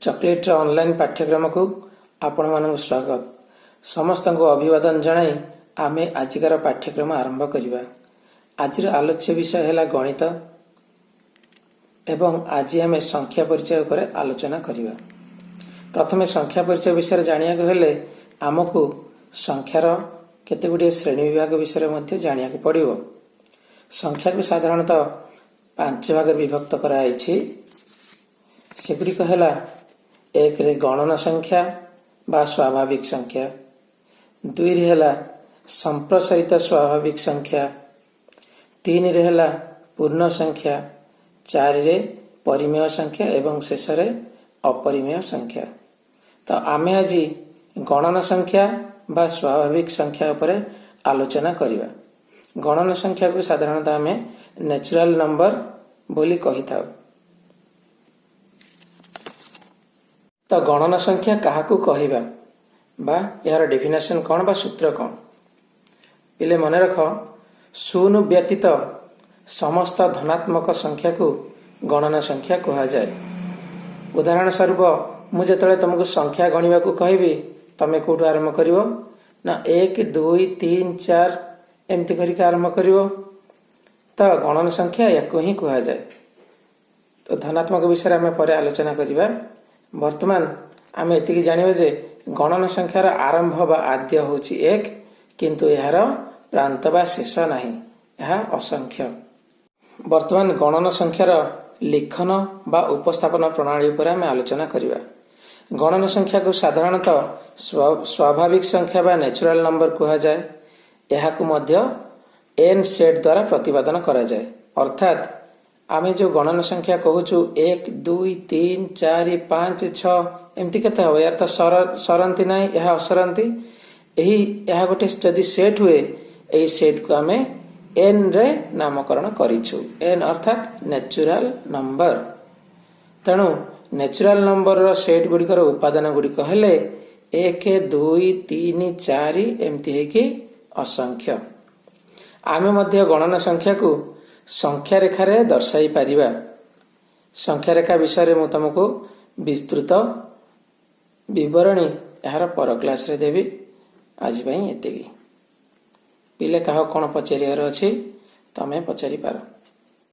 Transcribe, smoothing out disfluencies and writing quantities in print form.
Chocolate online पाठ्यक्रम को आपण मानक स्वागत समस्त को अभिवादन जनाई आमे आजिकार पाठ्यक्रम आरंभ करिबा। आज आलोच्य विषय है गणित एवं आज आम संख्या परिचय उपर आलोचना करिबा। प्रथमे संख्या परिचय विषय जानिया को हेले आमको संख्यार केतेगुडी श्रेणी विभाग विषय मध्ये जानिया को पड़िबो। संख्या को साधारणतः 5 भाग विभक्त कराइछि। सेगुडी कहला एक रे गणना संख्या बा स्वाभाविक संख्या, दुई रे हला संप्रसारित स्वाभाविक संख्या, तीन रे हला पूर्ण संख्या, चार रे परिमेय संख्या एवं शेष रे अपरिमेय संख्या। तो आमे आज गणना संख्या बा स्वाभाविक संख्या उपरे आलोचना करिबा। गणना संख्या को साधारणतः आमे नेचुरल नंबर बोली कहि थाउ। तो गणना संख्या काहाकू कहिबा बा यार डेफिनेशन कौन बा सूत्र कौन पिले मन रख। शून्य व्यतीत समस्त धनात्मक संख्या को गणना संख्या कहा जाए। उदाहरण स्वरूप मु जेतले तुमको संख्या गणिबा को कहबी तमे कोठू आरंभ करिवो ना 1 2 3 4 एमती करके आरंभ करिवो। तो गणना संख्या याको ही कहा जाए। तो धनात्मक विषय आम पर आलोचना करिबा। वर्तमान आम एति जानिबे जे गणना संख्यार आरंभ बा आद्य होची 1 किंतु यार प्रांत बा शेष नाही, यह असंख्य। वर्तमान गणना संख्यार लेखन बा उपस्थापन प्रणाली पर आम आलोचना करिबा। गणना संख्या को साधारणतः स्वाभाविक संख्या बा नेचुरल नंबर कहा जाए। यहाकू मध्य n सेट द्वारा प्रतिपादन करा जाए। अर्थात आमे जो गणना संख्या कहूचु 1 2 3 4 5 6 एमती केते हो यार तो सरंती नाही, यह असरंती। एही यह गोटे जदि सेट हुए एही सेट को आमे n रे नामकरण करिछु। n अर्थात नेचुरल नंबर। तेणु नेचुरल नंबर रो सेट गुड़िकर उपादान गुड़िक हेले 1 2 3 4 एमती है कि असंख्य। आमे मध्य गणना संख्या को संख्या रेखा रे दर्शाई पारिबा। संख्या रेखा विषय रे मु तुमको विस्तृत विवरणी यार पर क्लास रे देबी। आज पई एतिकी। पिले काह कोन पचारियार अछि तमे पचारि पारो।